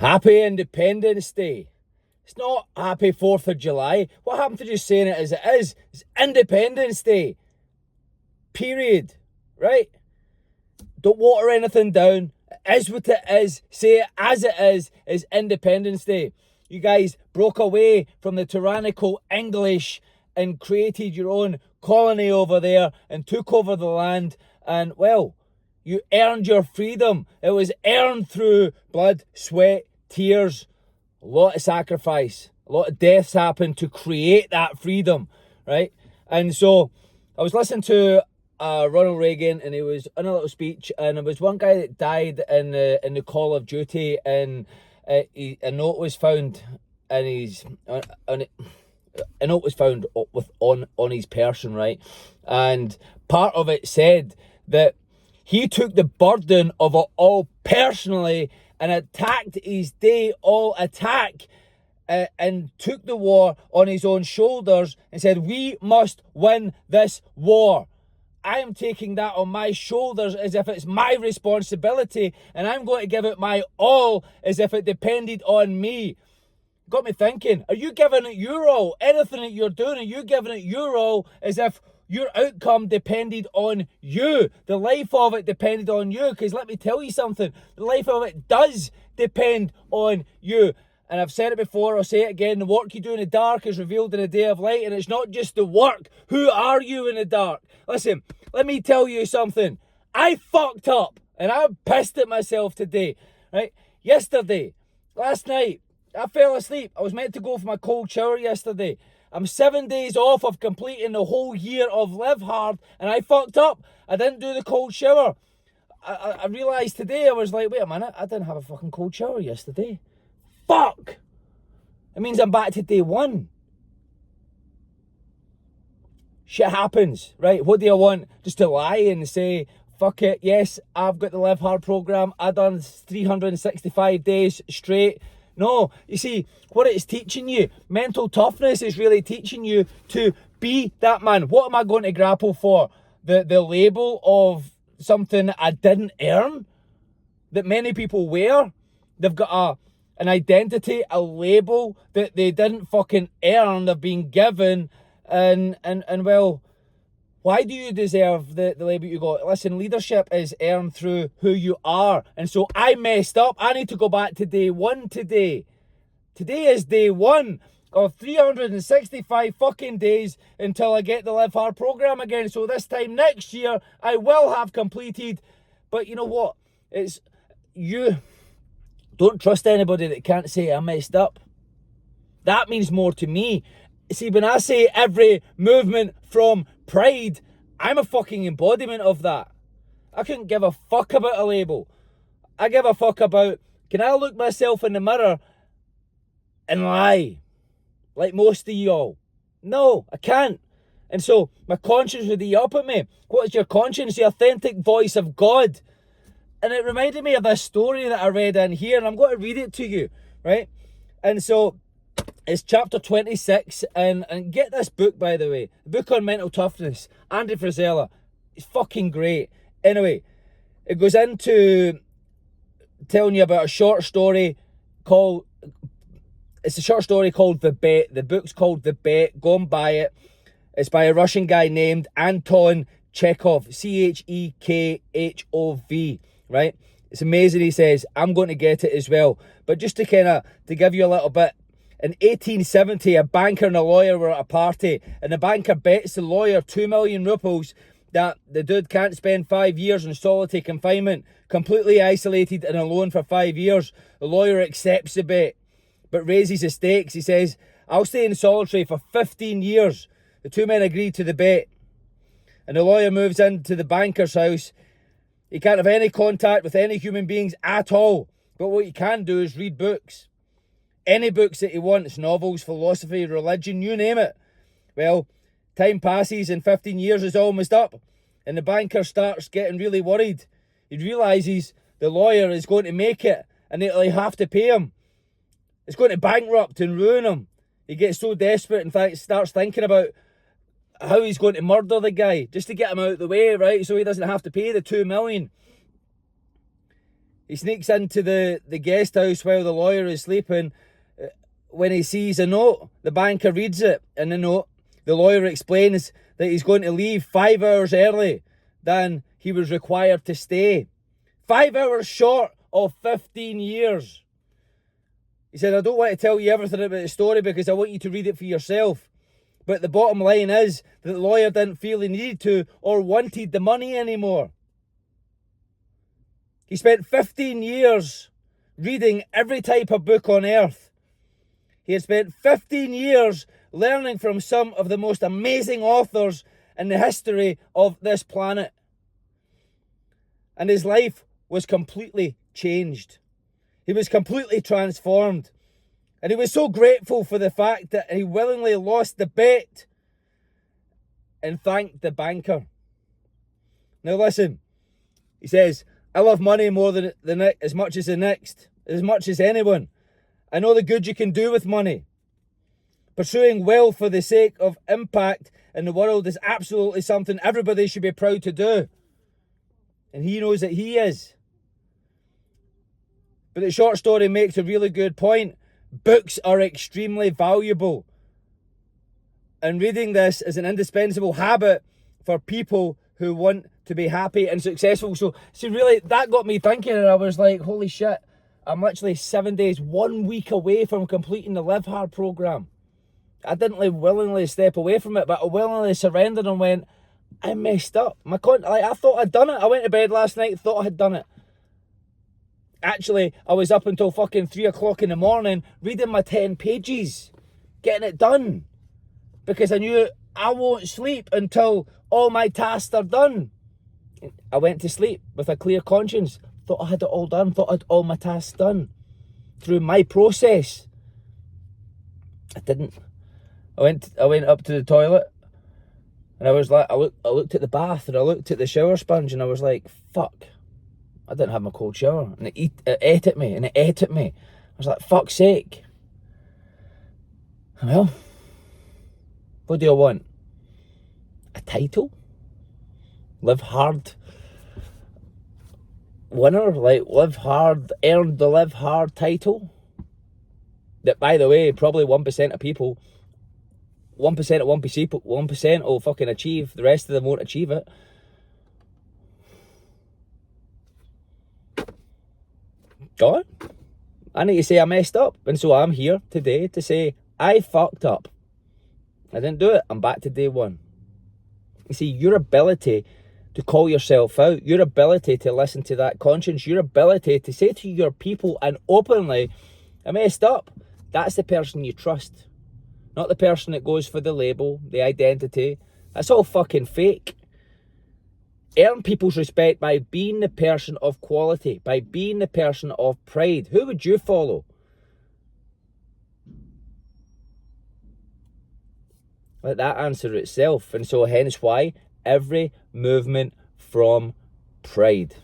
Happy Independence Day. It's not Happy 4th of July. What happened to just saying it as it is? It's Independence Day. Period. Right? Don't water anything down. It is what it is. Say it as it is. It's Independence Day. You guys broke away from the tyrannical English and created your own colony over there and took over the land. And, well, you earned your freedom. It was earned through blood, sweat, tears, a lot of sacrifice. A lot of deaths happened to create that freedom, right? And so I was listening to Ronald Reagan, and he was in a little speech, and there was one guy that died in the Call of Duty, and a note was found, and a note was found on his person, right? And part of it said that he took the burden of it all personally and attacked his day all attack and took the war on his own shoulders and said, we must win this war. I am taking that on my shoulders as if it's my responsibility, and I'm going to give it my all as if it depended on me. Got me thinking, are you giving it your all? Anything that you're doing, are you giving it your all as if your outcome depended on you? The life of it depended on you, because let me tell you something, the life of it does depend on you. And I've said it before, I'll say it again, the work you do in the dark is revealed in the day of light, and it's not just the work. Who are you in the dark? Listen, let me tell you something. I fucked up, and I'm pissed at myself today, right? Yesterday, last night, I fell asleep. I was meant to go for my cold shower yesterday. I'm 7 days off of completing the whole year of Live Hard, and I fucked up. I didn't do the cold shower. I realised today, I was like, wait a minute, I didn't have a fucking cold shower yesterday. Fuck! It means I'm back to day one. Shit happens, right? What do I want? Just to lie and say, fuck it, yes, I've got the Live Hard program. I've done 365 days straight. No, you see, what it is teaching you, mental toughness is really teaching you to be that man. What am I going to grapple for? The label of something I didn't earn? That many people wear? They've got an identity, a label that they didn't fucking earn, they've been given, and well, why do you deserve the label you got? Listen, leadership is earned through who you are, and so I messed up. I need to go back to day one today. Today is day one of 365 fucking days until I get the Live Hard program again, so this time next year, I will have completed, but you know what? It's you. Don't trust anybody that can't say I messed up. That means more to me. See, when I say every movement from pride, I'm a fucking embodiment of that. I couldn't give a fuck about a label. I give a fuck about, can I look myself in the mirror and lie? Like most of y'all. No, I can't. And so my conscience would eat up at me. What is your conscience? The authentic voice of God. And it reminded me of this story that I read in here, and I'm going to read it to you, right? And so it's chapter 26, and get this book, by the way, the book on mental toughness, Andy Frisella. It's fucking great. Anyway, it goes into telling you about a short story called, it's a short story called The Bet. The book's called The Bet. Go and buy it. It's by a Russian guy named Anton Chekhov, Chekhov, right? It's amazing. He says, I'm going to get it as well. But just to give you a little bit, in 1870, a banker and a lawyer were at a party, and the banker bets the lawyer 2 million rubles that the dude can't spend 5 years in solitary confinement, completely isolated and alone for 5 years. The lawyer accepts the bet, but raises the stakes. He says, I'll stay in solitary for 15 years. The two men agree to the bet, and the lawyer moves into the banker's house. He can't have any contact with any human beings at all. But what he can do is read books. Any books that he wants, novels, philosophy, religion, you name it. Well, time passes and 15 years is almost up. And the banker starts getting really worried. He realises the lawyer is going to make it and they'll have to pay him. It's going to bankrupt and ruin him. He gets so desperate, in fact, starts thinking about how he's going to murder the guy just to get him out of the way, right? So he doesn't have to pay the 2 million. He sneaks into the guest house while the lawyer is sleeping. When he sees a note, the banker reads it. In the note, the lawyer explains that he's going to leave 5 hours early than he was required to stay. 5 hours short of 15 years. He said, I don't want to tell you everything about the story because I want you to read it for yourself. But the bottom line is that the lawyer didn't feel he needed to or wanted the money anymore. He spent 15 years reading every type of book on earth. He had spent 15 years learning from some of the most amazing authors in the history of this planet. And his life was completely changed. He was completely transformed. And he was so grateful for the fact that he willingly lost the bet and thanked the banker. Now listen, he says, I love money more than as much as the next, as much as anyone. I know the good you can do with money. Pursuing wealth for the sake of impact in the world is absolutely something everybody should be proud to do. And he knows that he is. But the short story makes a really good point. Books are extremely valuable. And reading this is an indispensable habit for people who want to be happy and successful. So really, that got me thinking, and I was like, holy shit, I'm literally 7 days, 1 week away from completing the Live Hard program. I didn't willingly step away from it, but I willingly surrendered and went, I messed up. I thought I'd done it. I went to bed last night, thought I had done it. Actually, I was up until fucking 3 o'clock in the morning reading my 10 pages, getting it done. Because I knew I won't sleep until all my tasks are done. I went to sleep with a clear conscience. Thought I had it all done. Thought I had all my tasks done. Through my process. I didn't. I went up to the toilet. And I was like, I looked at the bath and I looked at the shower sponge and I was like, fuck. I didn't have my cold shower. And it ate at me and it ate at me. I was like, fuck's sake. Well, what do I want? A title? Live hard winner? Like, live hard, earned the Live Hard title? That, by the way, probably 1% of people, 1% of 1% will fucking achieve. The rest of them won't achieve it. God, I need to say I messed up. And so I'm here today to say I fucked up. I didn't do it. I'm back to day one. You see, your ability to call yourself out, your ability to listen to that conscience, your ability to say to your people and openly, I messed up. That's the person you trust. Not the person that goes for the label, the identity. That's all fucking fake. Earn people's respect by being the person of quality, by being the person of pride. Who would you follow? Let that answer itself. And so hence why every movement from pride.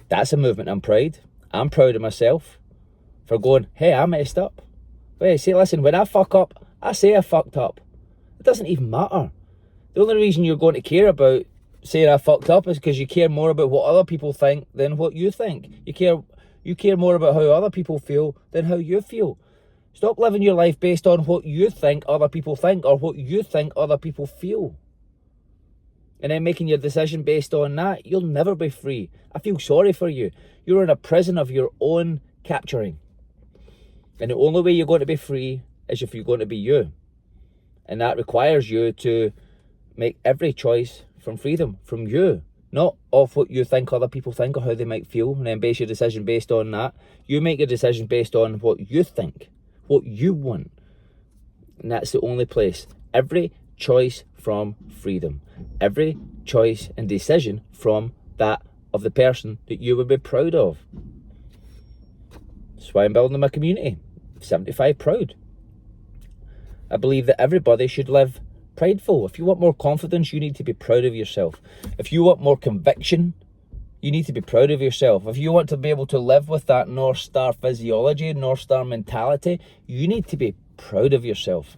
That's a movement on pride. I'm proud of myself for going, hey, I messed up. Wait, say, listen, when I fuck up, I say I fucked up. It doesn't even matter. The only reason you're going to care about saying I fucked up is because you care more about what other people think than what you think. You care more about how other people feel than how you feel. Stop living your life based on what you think other people think or what you think other people feel. And then making your decision based on that, you'll never be free. I feel sorry for you. You're in a prison of your own capturing. And the only way you're going to be free is if you're going to be you. And that requires you to make every choice from freedom, from you. Not of what you think other people think or how they might feel, and then base your decision based on that. You make your decision based on what you think, what you want. And that's the only place. Every choice from freedom. Every choice and decision from that of the person that you would be proud of. That's why I'm building my community. 75 proud. I believe that everybody should live prideful. If you want more confidence, you need to be proud of yourself. If you want more conviction, you need to be proud of yourself. If you want to be able to live with that North Star physiology, North Star mentality, you need to be proud of yourself.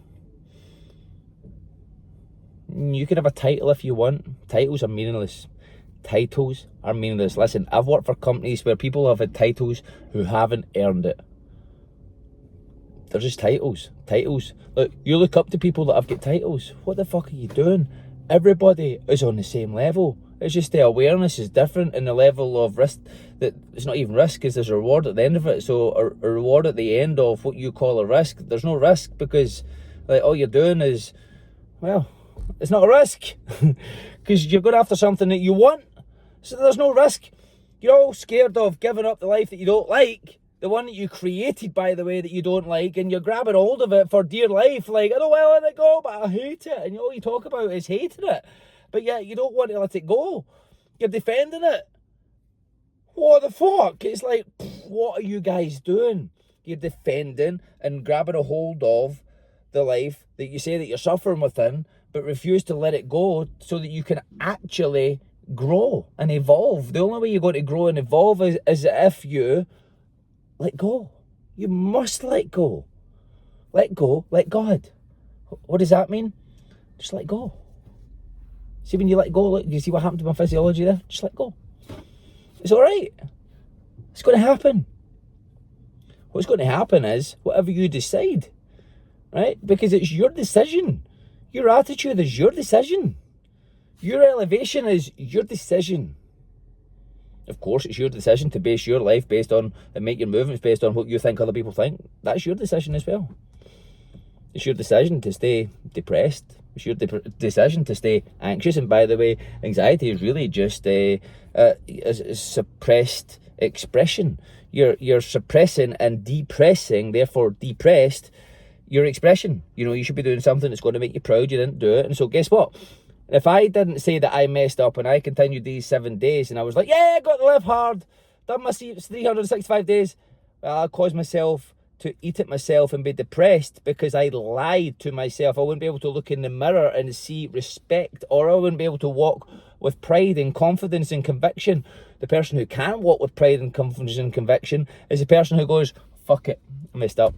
You can have a title if you want. Titles are meaningless. Titles are meaningless. Listen, I've worked for companies where people have had titles who haven't earned it. They're just titles. Titles. Look, you look up to people that have got titles. What the fuck are you doing? Everybody is on the same level. It's just the awareness is different, and the level of risk, that it's not even risk, because there's a reward at the end of it. So a reward at the end of what you call a risk, there's no risk, because like all you're doing is, well, it's not a risk because you're going after something that you want. So there's no risk. You're all scared of giving up the life that you don't like, the one that you created, by the way, that you don't like, and you're grabbing hold of it for dear life. Like, I don't want to let it go, but I hate it. And all you talk about is hating it. But yet you don't want to let it go. You're defending it. What the fuck? It's like, what are you guys doing? You're defending and grabbing a hold of the life that you say that you're suffering within, but refuse to let it go so that you can actually grow and evolve. The only way you're going to grow and evolve is if you let go. You must let go. Let go, let God. What does that mean? Just let go. See, when you let go, look, you see what happened to my physiology there? Just let go. It's all right. It's going to happen. What's going to happen is whatever you decide, right? Because it's your decision. Your attitude is your decision. Your elevation is your decision. Of course, it's your decision to base your life based on and make your movements based on what you think other people think. That's your decision as well. It's your decision to stay depressed. It's your decision to stay anxious. And by the way, anxiety is really just a suppressed expression. You're suppressing and depressing, therefore depressed, your expression. You know, you should be doing something that's going to make you proud. You didn't do it. And so guess what? If I didn't say that I messed up and I continued these 7 days and I was like, yeah, I got to live hard, done my 365 days, well, I caused myself to eat it myself and be depressed because I lied to myself. I wouldn't be able to look in the mirror and see respect, or I wouldn't be able to walk with pride and confidence and conviction. The person who can walk with pride and confidence and conviction is the person who goes, fuck it, I messed up.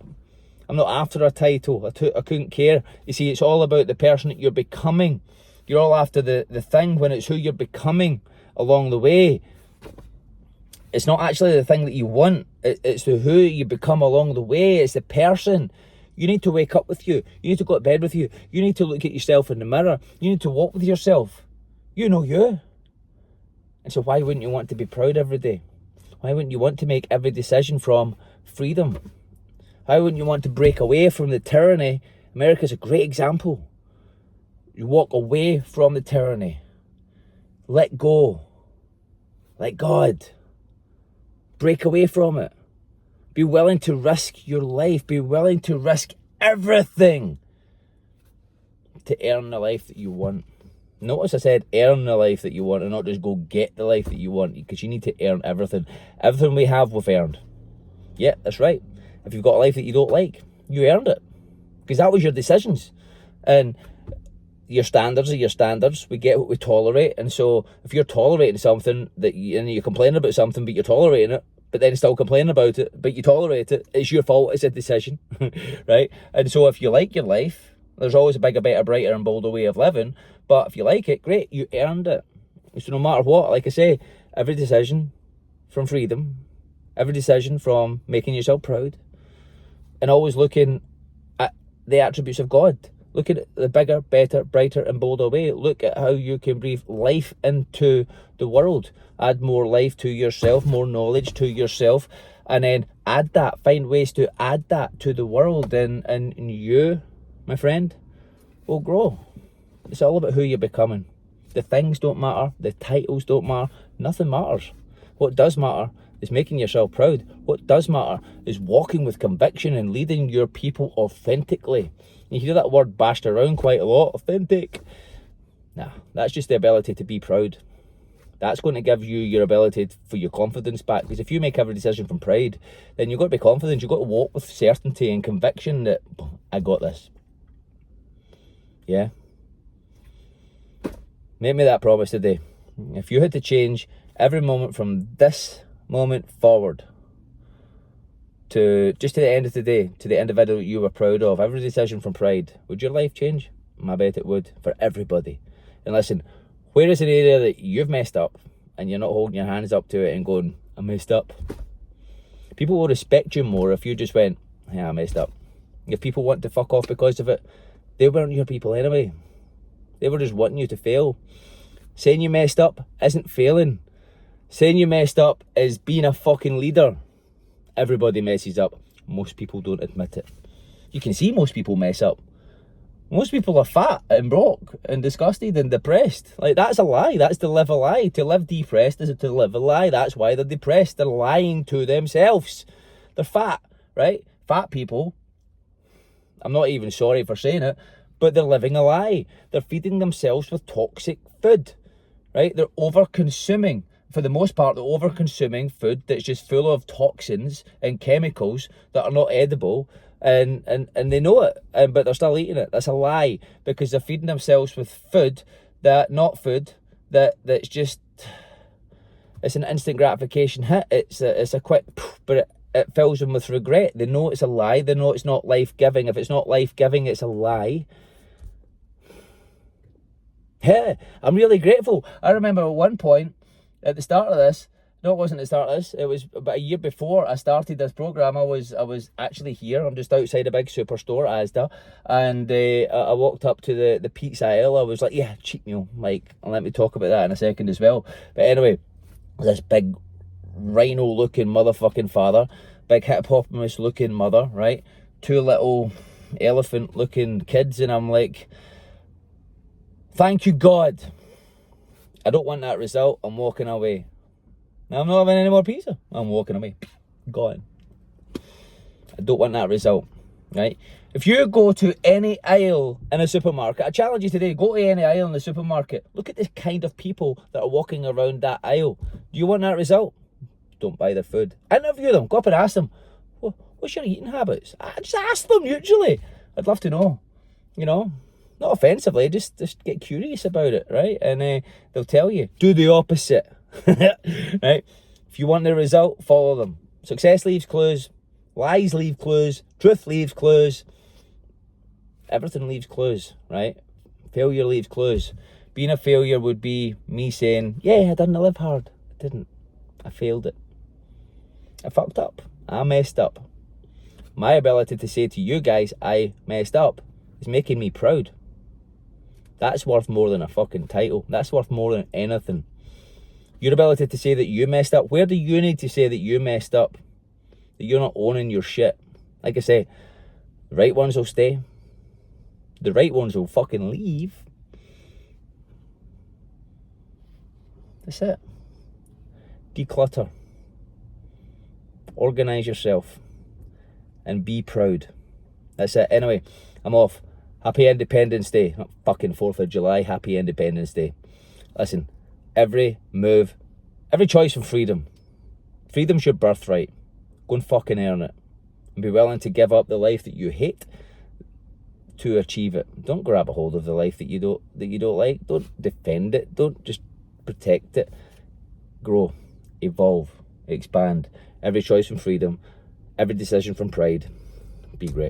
I'm not after a title. I couldn't care. You see, it's all about the person that you're becoming. You're all after the thing when it's who you're becoming along the way. It's not actually the thing that you want. It's the who you become along the way. It's the person. You need to wake up with you. You need to go to bed with you. You need to look at yourself in the mirror. You need to walk with yourself. You know you. And so why wouldn't you want to be proud every day? Why wouldn't you want to make every decision from freedom? Why wouldn't you want to break away from the tyranny? America's a great example. You walk away from the tyranny. Let go. Let God. Break away from it. Be willing to risk your life. Be willing to risk everything to earn the life that you want. Notice I said earn the life that you want and not just go get the life that you want, because you need to earn everything. Everything we have, we've earned. Yeah, that's right. If you've got a life that you don't like, you earned it. Because that was your decisions. And your standards are your standards. We get what we tolerate. And so if you're tolerating something and you're complaining about something, but you're tolerating it, but then still complaining about it, but you tolerate it, it's your fault. It's a decision, right? And so if you like your life, there's always a bigger, better, brighter and bolder way of living. But if you like it, great, you earned it. So no matter what, like I say, every decision from freedom, every decision from making yourself proud, and always looking at the attributes of God. Look at the bigger, better, brighter and bolder way. Look at how you can breathe life into the world. Add more life to yourself, more knowledge to yourself, and then add that. Find ways to add that to the world, and you, my friend, will grow. It's all about who you're becoming. The things don't matter. The titles don't matter. Nothing matters. What does matter is making yourself proud. What does matter is walking with conviction and leading your people authentically. You hear that word bashed around quite a lot, authentic. Nah, that's just the ability to be proud. That's going to give you your ability for your confidence back. Because if you make every decision from pride, then you've got to be confident. You've got to walk with certainty and conviction that, I got this. Yeah? Make me that promise today. If you had to change every moment from this moment forward to just to the end of the day, to the individual you were proud of, every decision from pride, would your life change? I bet it would, for everybody. And listen, where is an area that you've messed up and you're not holding your hands up to it and going, I messed up. People will respect you more if you just went, yeah, I messed up. If people want to fuck off because of it, they weren't your people anyway. They were just wanting you to fail. Saying you messed up isn't failing. Saying you messed up is being a fucking leader. Everybody messes up. Most people don't admit it. You can see most people mess up. Most people are fat and broke and disgusted and depressed. Like, that's a lie. That's to live a lie. To live depressed is to live a lie. That's why they're depressed. They're lying to themselves. They're fat, right? Fat people, I'm not even sorry for saying it, but they're living a lie. They're feeding themselves with toxic food, right? They're over-consuming. For the most part, they're over-consuming food that's just full of toxins and chemicals that are not edible. And they know it, but they're still eating it. That's a lie, because they're feeding themselves with food that's just, it's an instant gratification hit. It's a quick, but it fills them with regret. They know it's a lie. They know it's not life-giving. If it's not life-giving, it's a lie. Yeah, I'm really grateful. I remember at one point, at the start of this, no, it wasn't the start of this. It was about a year before I started this program. I was actually here. I'm just outside a big superstore, Asda, and I walked up to the pizza aisle. I was like, "Yeah, cheap meal, Mike." And let me talk about that in a second as well. But anyway, this big rhino-looking motherfucking father, big hippopotamus-looking mother, right? Two little elephant-looking kids, and I'm like, "Thank you, God. I don't want that result. I'm walking away." Now, I'm not having any more pizza. I'm walking away. Gone. I don't want that result, right? If you go to any aisle in a supermarket, I challenge you today, go to any aisle in the supermarket. Look at the kind of people that are walking around that aisle. Do you want that result? Don't buy their food. Interview them. Go up and ask them, what's your eating habits? Just ask them neutrally. I'd love to know, you know. Not offensively, just get curious about it, right? And they'll tell you. Do the opposite. Right? If you want the result, follow them. Success leaves clues, lies leave clues, truth leaves clues, everything leaves clues, right? Failure leaves clues. Being a failure would be me saying, yeah, I didn't live hard. I didn't. I failed it. I fucked up. I messed up. My ability to say to you guys, I messed up, is making me proud. That's worth more than a fucking title. That's worth more than anything. Your ability to say that you messed up. Where do you need to say that you messed up? That you're not owning your shit. Like I say, the right ones will stay. The right ones will fucking leave. That's it. Declutter. Organise yourself. And be proud. That's it. Anyway, I'm off. Happy Independence Day. Not fucking 4th of July. Happy Independence Day. Listen. Every move, every choice of freedom. Freedom's your birthright. Go and fucking earn it. And be willing to give up the life that you hate to achieve it. Don't grab a hold of the life that you don't like. Don't defend it. Don't just protect it. Grow, evolve, expand. Every choice from freedom, every decision from pride. Be great.